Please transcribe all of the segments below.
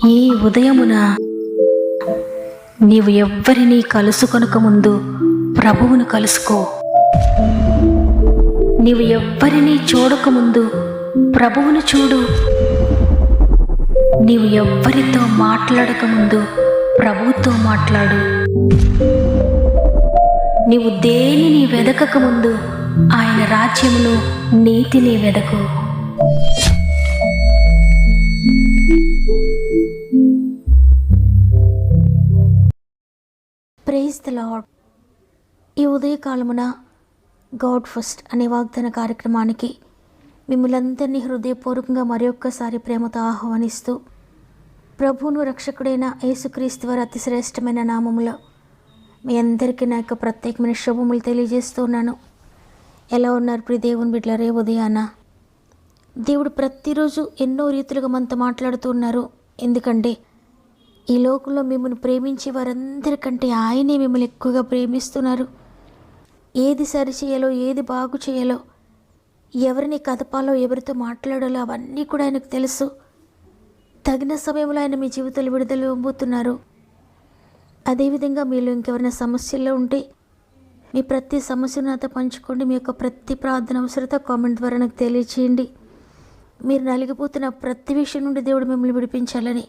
ఈ ఉదయమున నీవు ఎవ్వరినీ కలుసుకొనక ముందు ప్రభువును కలుసుకో. నీవు ఎవ్వరినీ చూడకముందు ప్రభువును చూడు. నీవు ఎవ్వరితో మాట్లాడకముందు ప్రభువుతో మాట్లాడు. నీవు దేనిని వెదకకముందు ఆయన రాజ్యమును నీతిని వెదకు. Praise the lord. ఈ ఉదయకాలమున గాడ్ ఫస్ట్ అనే వాగ్దాన కార్యక్రమానికి మిమ్మల్ందరినీ హృదయపూర్వకంగా మరొక్కసారి ప్రేమతో ఆహ్వానిస్తూ, ప్రభువును రక్షకుడైన యేసుక్రీస్తు వారి అతి శ్రేష్టమైన నామములో మీ అందరికీ నా యొక్క ప్రత్యేకమైన శుభములు తెలియజేస్తూ ఉన్నాను. ఎలా ఉన్నారు ప్రియ దేవుని బిడ్డలారా? ఉదయాన దేవుడు ప్రతిరోజు ఎన్నో రీతులుగా మనతో మాట్లాడుతూ ఉన్నారు. ఎందుకంటే ఈ లోకంలో మిమ్మల్ని ప్రేమించే వారందరికంటే ఆయనే మిమ్మల్ని ఎక్కువగా ప్రేమిస్తున్నారు. ఏది సరి చేయాలో, ఏది బాగు చేయాలో, ఎవరిని కదపాలో, ఎవరితో మాట్లాడాలో అవన్నీ కూడా ఆయనకు తెలుసు. తగిన సమయంలో ఆయన మీ జీవితాలు విడుదల ఇవ్వబోతున్నారు. అదేవిధంగా మీలో ఇంకెవరైనా సమస్యల్లో ఉంటే మీ ప్రతి సమస్యను నాతో పంచుకోండి. మీ యొక్క ప్రతి ప్రార్థన అవసరత కామెంట్ ద్వారా నాకు తెలియచేయండి. మీరు నలిగిపోతున్న ప్రతి విషయం నుండి దేవుడు మిమ్మల్ని విడిపించాలని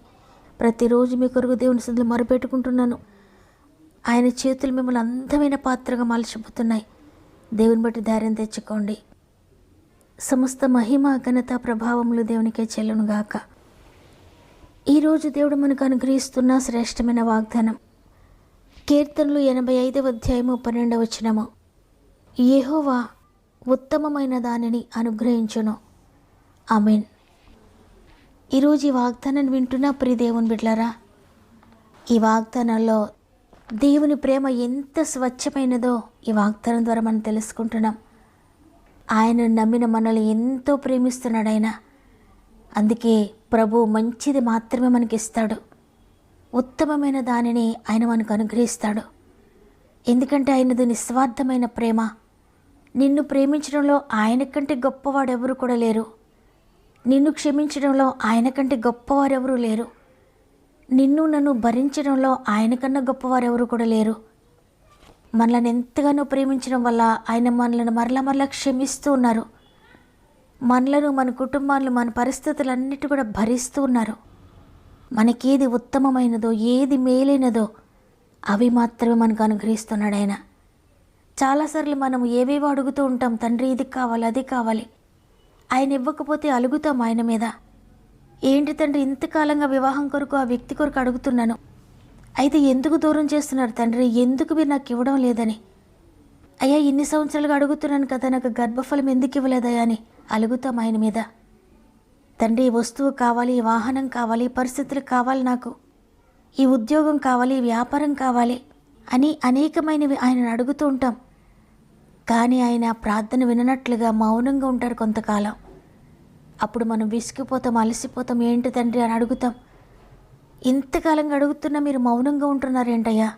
ప్రతిరోజు మీ కొరకు దేవుని సన్నిధిలో మొరపెట్టుకుంటున్నాను. ఆయన చేతులు మిమ్మల్ని అందమైన పాత్రగా మలచిపోతున్నాయి. దేవుని బట్టి ధైర్యం తెచ్చుకోండి. సమస్త మహిమ, ఘనత, ప్రభావములు దేవునికే చెల్లునుగాక. ఈరోజు దేవుడు మనకు అనుగ్రహిస్తున్న శ్రేష్టమైన వాగ్దానం కీర్తనలు 85వ అధ్యాయము 12వ వచనము. యెహోవా ఉత్తమమైన దానిని అనుగ్రహించును. ఆమేన్. ఈరోజు ఈ వాగ్దానాన్ని వింటున్న ప్రియ దేవుని బిడ్డలారా, ఈ వాగ్దానాల్లో దేవుని ప్రేమ ఎంత స్వచ్ఛమైనదో ఈ వాగ్దానం ద్వారా మనం తెలుసుకుంటున్నాం. ఆయన నమ్మిన మనల్ని ఎంతో ప్రేమిస్తున్నాడు ఆయన. అందుకే ప్రభు మంచిది మాత్రమే మనకి ఇస్తాడు. ఉత్తమమైన దానిని ఆయన మనకు అనుగ్రహిస్తాడు. ఎందుకంటే ఆయనది నిస్వార్థమైన ప్రేమ. నిన్ను ప్రేమించడంలో ఆయన కంటే గొప్పవాడెవరు కూడా లేరు. నిన్ను క్షమించడంలో ఆయన కంటే గొప్పవారెవరూ లేరు. నిన్ను నన్ను భరించడంలో ఆయన కన్నా గొప్పవారెవరు కూడా లేరు. మనల్ని ఎంతగానో ప్రేమించడం వల్ల ఆయన మనల్ని మరలా క్షమిస్తూ ఉన్నారు. మనలను, మన కుటుంబాలను, మన పరిస్థితులన్నిటి కూడా భరిస్తూ ఉన్నారు. మనకేది ఉత్తమమైనదో, ఏది మేలైనదో అవి మాత్రమే మనకు అనుగ్రహిస్తున్నాడు ఆయన. చాలాసార్లు మనం ఏవేవో అడుగుతూ ఉంటాం. తండ్రి ఇది కావాలి, అది కావాలి. ఆయన ఇవ్వకపోతే అలుగుతాం ఆయన మీద. ఏంటి తండ్రి, ఇంతకాలంగా వివాహం కొరకు ఆ వ్యక్తి కొరకు అడుగుతున్నాను, అయితే ఎందుకు దూరం చేస్తున్నారు తండ్రి? ఎందుకు మీరు నాకు ఇవ్వడం లేదని? అయ్యా, ఇన్ని సంవత్సరాలుగా అడుగుతున్నాను కదా, నాకు గర్భఫలం ఎందుకు ఇవ్వలేదయ్యా అని అలుగుతాం ఆయన మీద. తండ్రి, ఈ వస్తువు కావాలి, ఈ వాహనం కావాలి, ఈ పరిస్థితులు కావాలి, నాకు ఈ ఉద్యోగం కావాలి, ఈ వ్యాపారం కావాలి అని అనేకమైనవి ఆయనను అడుగుతూ ఉంటాం. కానీ ఆయన ప్రార్థన విననట్లుగా మౌనంగా ఉంటారు కొంతకాలం. అప్పుడు మనం విసిగిపోతాం, అలసిపోతాం. ఏంటి తండ్రి అని అడుగుతాం. ఇంతకాలంగా అడుగుతున్నా మీరు మౌనంగా ఉంటున్నారేంటయ్యా,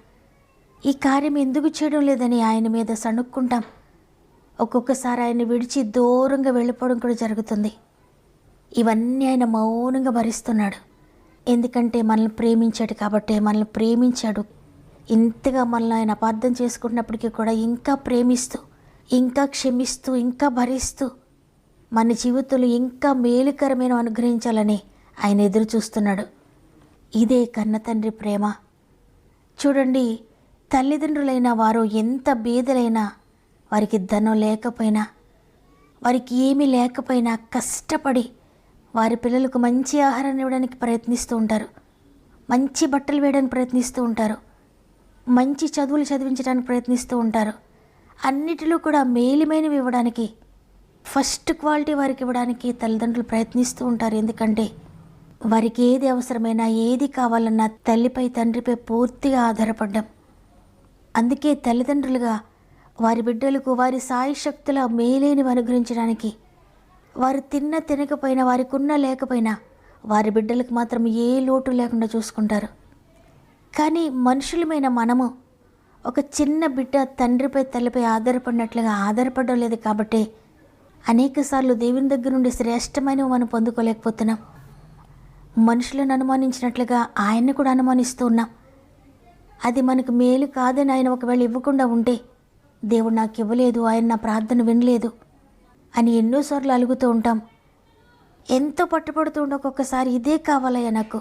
ఈ కార్యం ఎందుకు చేయడం లేదని ఆయన మీద సణుక్కుంటాం. ఒక్కొక్కసారి ఆయన విడిచి దూరంగా వెళ్ళిపోవడం కూడా జరుగుతుంది. ఇవన్నీ ఆయన మౌనంగా భరిస్తున్నాడు. ఎందుకంటే మనల్ని ప్రేమించాడు కాబట్టి. మనల్ని ప్రేమించాడు. ఇంతగా మనల్ని ఆయన అపార్థం చేసుకుంటున్నప్పటికీ కూడా ఇంకా ప్రేమిస్తూ, ఇంకా క్షమిస్తూ, ఇంకా భరిస్తూ మన జీవితంలో ఇంకా మేలుకరమైన అనుగ్రహించాలని ఆయన ఎదురు చూస్తున్నాడు. ఇదే కన్న తండ్రి ప్రేమ. చూడండి, తల్లిదండ్రులైన వారు ఎంత బీదలైనా, వారికి ధనం లేకపోయినా, వారికి ఏమీ లేకపోయినా కష్టపడి వారి పిల్లలకు మంచి ఆహారాన్ని ఇవ్వడానికి ప్రయత్నిస్తూ ఉంటారు. మంచి బట్టలు వేయడానికి ప్రయత్నిస్తూ ఉంటారు. మంచి చదువులు చదివించడానికి ప్రయత్నిస్తూ ఉంటారు. అన్నిటిలో కూడా మేలిమైనవి ఇవ్వడానికి, ఫస్ట్ క్వాలిటీ వారికి ఇవ్వడానికి తల్లిదండ్రులు ప్రయత్నిస్తూ ఉంటారు. ఎందుకంటే వారికి ఏది అవసరమైనా, ఏది కావాలన్నా తల్లిపై, తండ్రిపై పూర్తిగా ఆధారపడ్డాం. అందుకే తల్లిదండ్రులుగా వారి బిడ్డలకు వారి సాయి శక్తుల మేలైనవి అనుగ్రహించడానికి, వారు తినకపోయినా, వారికి ఉన్న లేకపోయినా వారి బిడ్డలకు మాత్రం ఏ లోటు లేకుండా చూసుకుంటారు. కానీ మనుషులమైన మనము ఒక చిన్న బిడ్డ తండ్రిపై, తల్లిపై ఆధారపడినట్లుగా ఆధారపడడం లేదు. కాబట్టి అనేకసార్లు దేవుని దగ్గర నుండి శ్రేష్టమైనవి మనం పొందుకోలేకపోతున్నాం. మనుషులను అనుమానించినట్లుగా ఆయన్ని కూడా అనుమానిస్తూ ఉన్నాం. అది మనకు మేలు కాదని ఆయన ఒకవేళ ఇవ్వకుండా ఉంటే, దేవుడు నాకు ఇవ్వలేదు, ఆయన నా ప్రార్థన వినలేదు అని ఎన్నోసార్లు అలుగుతూ ఉంటాం. ఎంతో పట్టుబడుతూ ఉండే ఒక్కొక్కసారి ఇదే కావాలయ్యా, నాకు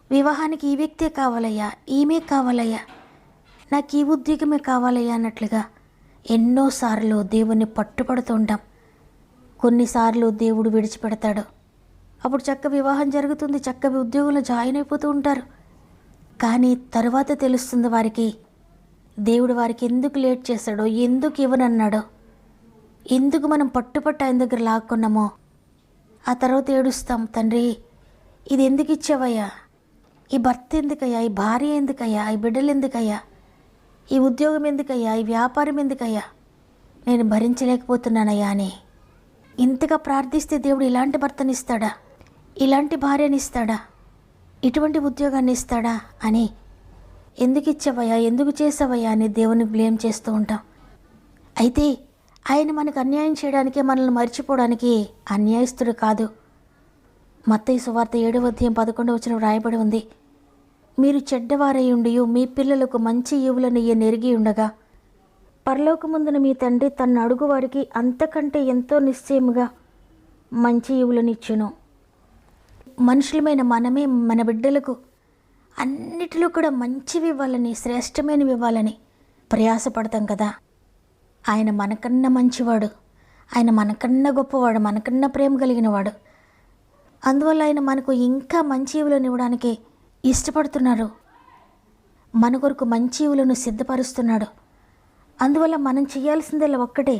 వివాహానికి ఈ వ్యక్తే కావాలయ్యా, ఈమె కావాలయ్యా, నాకు ఈ ఉద్యోగమే కావాలయ్యా అన్నట్లుగా ఎన్నోసార్లు దేవుణ్ణి పట్టుపడుతూ ఉంటాం. కొన్నిసార్లు దేవుడు విడిచిపెడతాడు. అప్పుడు చక్క వివాహం జరుగుతుంది, చక్క ఉద్యోగంలో జాయిన్ అయిపోతూ ఉంటారు. కానీ తరువాత తెలుస్తుంది వారికి, దేవుడు వారికి ఎందుకు లేట్ చేశాడో, ఎందుకు ఇవ్వనన్నాడో, ఎందుకు మనం పట్టుపట్టు ఆయన దగ్గర లాక్కున్నామో. ఆ తర్వాత ఏడుస్తాం, తండ్రి ఇది ఎందుకు ఇచ్చావయ్యా, ఈ భర్త ఎందుకయ్యా, ఈ భార్య ఎందుకయ్యా, ఈ బిడ్డలు ఎందుకయ్యా, ఈ ఉద్యోగం ఎందుకయ్యా, ఈ వ్యాపారం ఎందుకయ్యా, నేను భరించలేకపోతున్నానయ్యా అని ఇంతగా ప్రార్థిస్తే దేవుడు ఇలాంటి భర్తనిస్తాడా, ఇలాంటి భార్యనిస్తాడా, ఇటువంటి ఉద్యోగాన్ని ఇస్తాడా అని ఎందుకు ఇచ్చావయ్యా, ఎందుకు చేసావయ్యా అని దేవుని బ్లేమ్ చేస్తూ ఉంటాం. అయితే ఆయన మనకు అన్యాయం చేయడానికి, మనల్ని మర్చిపోవడానికి అన్యాయస్తుడు కాదు. మత్తయి సువార్త 7:11 వ్రాయబడి ఉంది, మీరు చెడ్డవారై ఉండి మీ పిల్లలకు మంచి ఈవులను నెరిగి ఉండగా పరలోకమందున మీ తండ్రి తన్ను అడుగు వారికి అంతకంటే ఎంతో నిశ్చయముగా మంచి ఈవులనిచ్చును. మనుషులమైన మనమే మన బిడ్డలకు అన్నిటిలో కూడా మంచివి ఇవ్వాలని, శ్రేష్టమైనవి ఇవ్వాలని ప్రయాసపడతాం కదా. ఆయన మనకన్నా మంచివాడు, ఆయన మనకన్నా గొప్పవాడు, మనకన్నా ప్రేమ కలిగినవాడు. అందువల్ల ఆయన మనకు ఇంకా మంచి ఈవులను ఇవ్వడానికి ఇష్టపడుతున్నారు, మన కొరకు మంచి ఈవులను సిద్ధపరుస్తున్నాడు. అందువల్ల మనం చేయాల్సిందల్లా ఒక్కటే,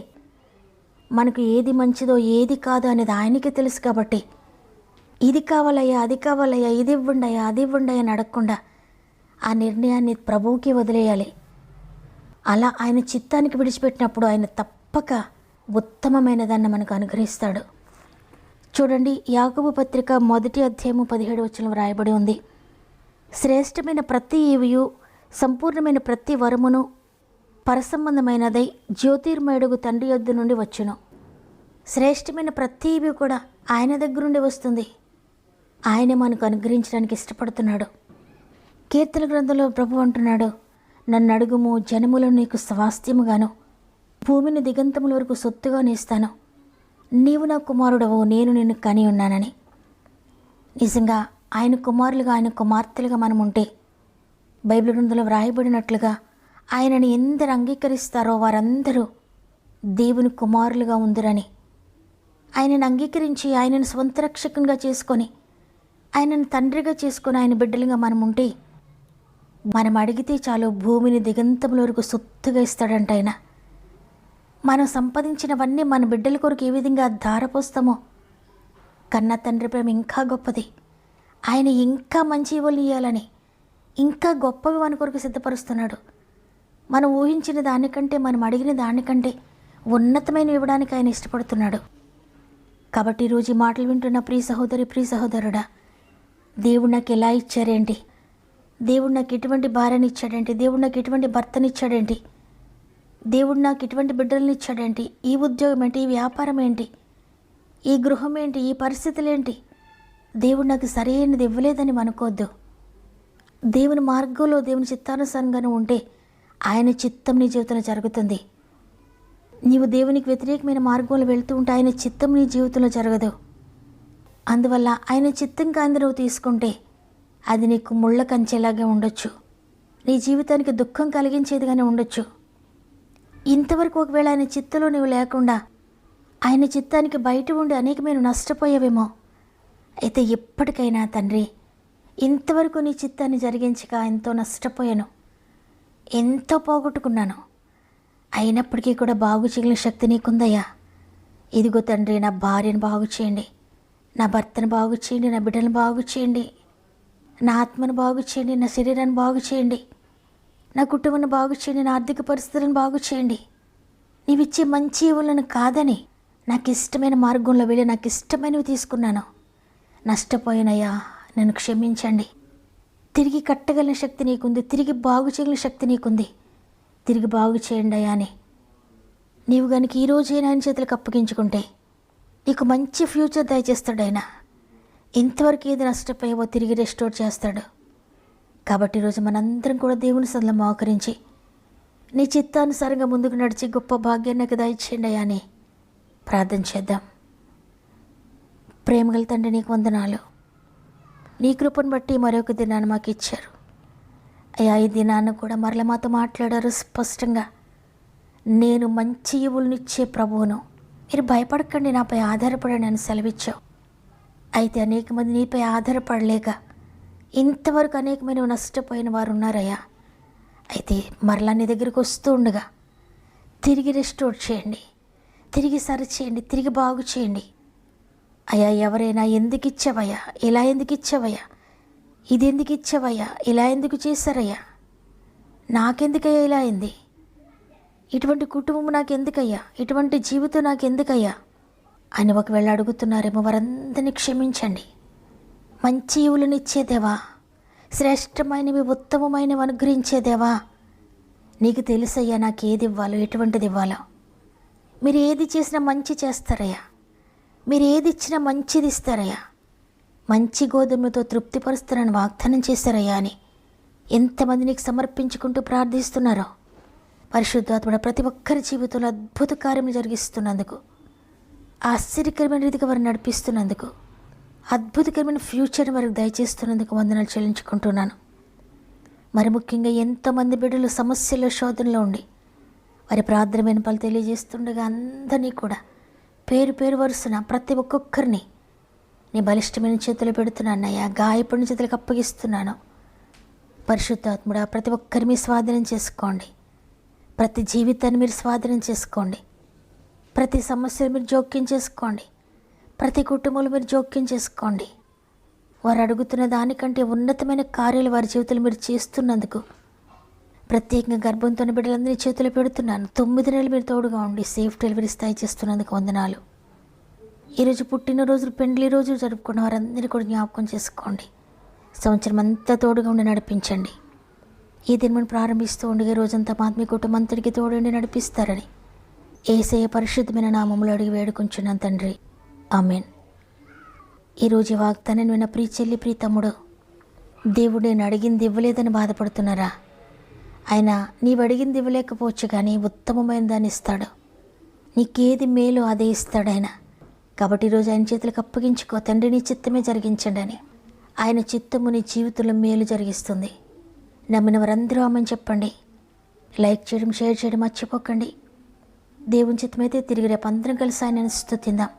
మనకు ఏది మంచిదో ఏది కాదో అనేది ఆయనకే తెలుసు. కాబట్టి ఇది కావాలయ్యా, అది కావాలయ్యా, ఇది ఇవ్వండియా, అది ఇవ్వండియా అని అడగకుండా ఆ నిర్ణయాన్ని ప్రభువుకి వదిలేయాలి. అలా ఆయన చిత్తానికి విడిచిపెట్టినప్పుడు ఆయన తప్పక ఉత్తమమైన దాన్ని మనకు అనుగ్రహిస్తాడు. చూడండి, యాకోబు పత్రిక 1:17 వ్రాయబడి ఉంది, శ్రేష్టమైన ప్రతి ఈవియు సంపూర్ణమైన ప్రతి వరమును పరసంబంధమైనదై జ్యోతిర్మయుడుగు తండ్రి యొద్ద నుండి వచ్చును. శ్రేష్టమైన ప్రతి ఈవి కూడా ఆయన దగ్గర నుండి వస్తుంది. ఆయన మనకు అనుగ్రహించడానికి ఇష్టపడుతున్నాడు. కీర్తన గ్రంథంలో ప్రభు అంటున్నాడు, నన్ను అడుగుము, జనములను నీకు స్వాస్థ్యముగాను భూమిని దిగంతముల వరకు సొత్తుగా నేస్తాను. నీవు నా కుమారుడవు, నేను నిన్ను కని ఉన్నానని. నిజంగా ఆయన కుమారులుగా, ఆయన కుమార్తెలుగా మనం ఉంటే బైబిల్ గ్రంథంలో వ్రాయబడినట్లుగా ఆయనని ఎందరు అంగీకరిస్తారో వారందరూ దేవుని కుమారులుగా ఉందిరని, ఆయనను అంగీకరించి ఆయనను స్వంత రక్షకునిగా చేసుకొని, ఆయనను తండ్రిగా చేసుకొని ఆయన బిడ్డలుగా మనం ఉంటే, మనం అడిగితే చాలు భూమిని దిగంతముల వరకు సొత్తుగా ఇస్తాడంట ఆయన. మనం సంపాదించినవన్నీ మన బిడ్డల కొరకు ఏ విధంగా ధారపోస్తామో, కన్న తండ్రి ప్రేమ ఇంకా గొప్పది. ఆయన ఇంకా మంచి ఇవ్వలు ఇవ్వాలని, ఇంకా గొప్పవి మన కొరకు సిద్ధపరుస్తున్నాడు. మనం ఊహించిన దానికంటే, మనం అడిగిన దానికంటే ఉన్నతమైన ఇవ్వడానికి ఆయన ఇష్టపడుతున్నాడు. కాబట్టి ఈరోజు ఈ మాటలు వింటున్న ప్రియ సహోదరి, ప్రియ సహోదరుడా, దేవుడు నాకు ఎలా ఇచ్చారేంటి, దేవుడు నాకు ఎటువంటి భార్యని ఇచ్చాడేంటి, దేవుడు నాకు ఎటువంటి భర్తని ఇచ్చాడేంటి, దేవుడు నాకు ఎటువంటి బిడ్డలని ఇచ్చాడేంటి, ఈ ఉద్యోగం ఏంటి, ఈ వ్యాపారం ఏంటి, ఈ గృహం ఏంటి, ఈ పరిస్థితులు ఏంటి, దేవుడు నాకు సరైనది ఇవ్వలేదని అనుకోవద్దు. దేవుని మార్గంలో దేవుని చిత్తానుసారంగానే ఉంటే ఆయన చిత్తం నీ జీవితంలో జరుగుతుంది. నీవు దేవునికి వ్యతిరేకమైన మార్గంలో వెళ్తూ ఉంటే ఆయన చిత్తం నీ జీవితంలో జరగదు. అందువల్ల ఆయన చిత్తం కాంతి నువ్వు తీసుకుంటే అది నీకు ముళ్ళ కంచేలాగే ఉండొచ్చు, నీ జీవితానికి దుఃఖం కలిగించేదిగానే ఉండొచ్చు. ఇంతవరకు ఒకవేళ ఆయన చిత్తంలో నువ్వు లేకుండా ఆయన చిత్తానికి బయట ఉండి అనేకమైన నష్టపోయావేమో. అయితే ఎప్పటికైనా తండ్రి, ఇంతవరకు నీ చిత్తాన్ని జరిగించక ఎంతో నష్టపోయాను, ఎంతో పోగొట్టుకున్నాను, అయినప్పటికీ కూడా బాగు చేయగలిగిన శక్తి నీకుందయ్యా. ఇదిగో తండ్రి, నా భార్యను బాగు చేయండి, నా భర్తను బాగు చేయండి, నా బిడ్డను బాగు చేయండి, నా ఆత్మను బాగు చేయండి, నా శరీరాన్ని బాగు చేయండి, నా కుటుంబాన్ని బాగు చేయండి, నా ఆర్థిక పరిస్థితులను బాగు చేయండి. నీవిచ్చే మంచి ఇవులను కాదని నాకు ఇష్టమైన మార్గంలో వెళ్ళి నాకు ఇష్టమైనవి తీసుకున్నాను, నష్టపోయినయ్యా, నన్ను క్షమించండి. తిరిగి కట్టగలిగిన శక్తి నీకుంది, తిరిగి బాగు చేయగలిగిన శక్తి నీకుంది, తిరిగి బాగు చేయండి అయ్యా అని నీవు కనుక ఈరోజైనా ఆయన చేతులకు అప్పగించుకుంటే నీకు మంచి ఫ్యూచర్ దయచేస్తాడు ఆయన. ఇంతవరకు ఏది నష్టపోయావో తిరిగి రెస్టోర్ చేస్తాడు. కాబట్టి ఈరోజు మనందరం కూడా దేవుని సన్నిధిలో మోకరించి నీ చిత్తానుసారంగా ముందుకు నడిచి గొప్ప భాగ్యాన్ని నాకు దయచేయండి అయ్యా అని ప్రార్థన చేద్దాం. ప్రేమగల తండ్రి, నీకు వందనాలు. నీ కృపను బట్టి మరొక దినాన్ని మాకు ఇచ్చారు అయ్యా. ఈ దినాన్ని కూడా మరల మాతో మాట్లాడారు స్పష్టంగా. నేను మంచి ఈవులనిచ్చే ప్రభువును, మీరు భయపడకండి, నాపై ఆధారపడండి అని సెలవిచ్చావు. అయితే అనేక మంది నీపై ఆధారపడలేక ఇంతవరకు అనేకమైన నష్టపోయిన వారు ఉన్నారయ్యా. అయితే మరలా నీ దగ్గరికి వస్తూ ఉండగా తిరిగి రెస్టోర్ చేయండి, తిరిగి సరిచేయండి, తిరిగి బాగు చేయండి అయ్యా. ఎవరైనా ఎందుకు ఇచ్చావయ్యా, ఇలా ఎందుకు ఇచ్చావయ్యా, ఇది ఎందుకు ఇచ్చావయ్యా, ఇలా ఎందుకు చేశారయ్యా, నాకెందుకయ్యా ఇలా అయింది, ఇటువంటి కుటుంబం నాకెందుకయ్యా, ఇటువంటి జీవితం నాకెందుకయ్యా అని ఒకవేళ అడుగుతున్నారేమో వారందరినీ క్షమించండి. మంచి ఈవులనిచ్చేదేవా, శ్రేష్టమైనవి ఉత్తమమైనవి అనుగ్రహించేదేవా, నీకు తెలుసయ్యా నాకు ఏది ఇవ్వాలో, ఎటువంటిది ఇవ్వాలో. మీరు ఏది చేసినా మంచి చేస్తారయ్యా, మీరు ఏది ఇచ్చినా మంచిది ఇస్తారయ్యా. మంచి గోధుమలతో తృప్తిపరుస్తారని వాగ్దానం చేశారయ్యా అని ఎంతమంది నీకు సమర్పించుకుంటూ ప్రార్థిస్తున్నారో పరిశుద్ధాత్ముడ ప్రతి ఒక్కరి జీవితంలో అద్భుత కార్యములు జరిగిస్తున్నందుకు, ఆశ్చర్యకరమైన రీతిగా వారిని నడిపిస్తున్నందుకు, అద్భుతకరమైన ఫ్యూచర్ని వారికి దయచేస్తున్నందుకు వందనాలు చెల్లించుకుంటున్నాను. మరి ముఖ్యంగా ఎంతోమంది బిడ్డలు సమస్యల శోధనలో ఉండి వారి ప్రార్థన వినపాలు తెలియజేస్తుండగా అందరినీ కూడా పేరు పేరు వరుసన ప్రతి ఒక్కొక్కరిని నీ బలిష్టమైన చేతులు పెడుతున్నానయ్యా, గాయపడిన చేతులకు అప్పగిస్తున్నాను. పరిశుద్ధాత్ముడా ప్రతి ఒక్కరి మీ స్వాధీనం చేసుకోండి, ప్రతి జీవితాన్ని మీరు స్వాధీనం చేసుకోండి, ప్రతి సమస్యలు మీరు జోక్యం చేసుకోండి, ప్రతి కుటుంబంలో మీరు జోక్యం చేసుకోండి. వారు అడుగుతున్న దానికంటే ఉన్నతమైన కార్యాలు వారి జీవితంలో మీరు చేస్తున్నందుకు ప్రత్యేకంగా గర్భంతో బిడ్డలందరినీ చేతులు పెడుతున్నాను. 9 నెలలు మీరు తోడుగా ఉండి సేఫ్ డెలివరీ స్థాయి చేస్తున్నందుకు వందనాలు. ఈరోజు పుట్టినరోజులు, పెండ్లి రోజులు జరుపుకున్న వారందరినీ కూడా జ్ఞాపకం చేసుకోండి. సంవత్సరం అంతా తోడుగా ఉండి నడిపించండి. ఈ దినమును ప్రారంభిస్తూ ఉండగా రోజంతా ఆత్మీయ కుటుంబం అంతటికి తోడుండి నడిపిస్తారని యేసయ్య పరిశుద్ధమైన నామములో అడిగి వేడుకుంటున్నాను తండ్రి, ఆమేన్. ఈరోజు వాగ్దానాన్ని విన్న ప్రియ చెల్లి, ప్రియ తమ్ముడు, దేవుడు నేను అడిగింది ఇవ్వలేదని బాధపడుతున్నారా? ఆయన నీవు అడిగింది ఇవ్వలేకపోవచ్చు, కానీ ఉత్తమమైన దాన్ని ఇస్తాడు. నీకేది మేలు అదే ఇస్తాడు ఆయన. కాబట్టి ఈరోజు ఆయన చేతులకు అప్పగించుకో. తండ్రి నీ చిత్తమే జరిగించండి అని. ఆయన చిత్తము నీ జీవితంలో మేలు జరిగిస్తుంది. నమ్మిన వారందరూ ఆమెను చెప్పండి. లైక్ చేయడం, షేర్ చేయడం మర్చిపోకండి. దేవుని చిత్తమైతే తిరిగి రేపు అందరం కలిసి ఆయనను స్తుతిందాం.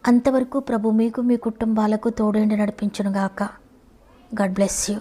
అంతవరకు ప్రభు మీకు, మీ కుటుంబాలకు తోడేండి నడిపించునుగాక. God bless you.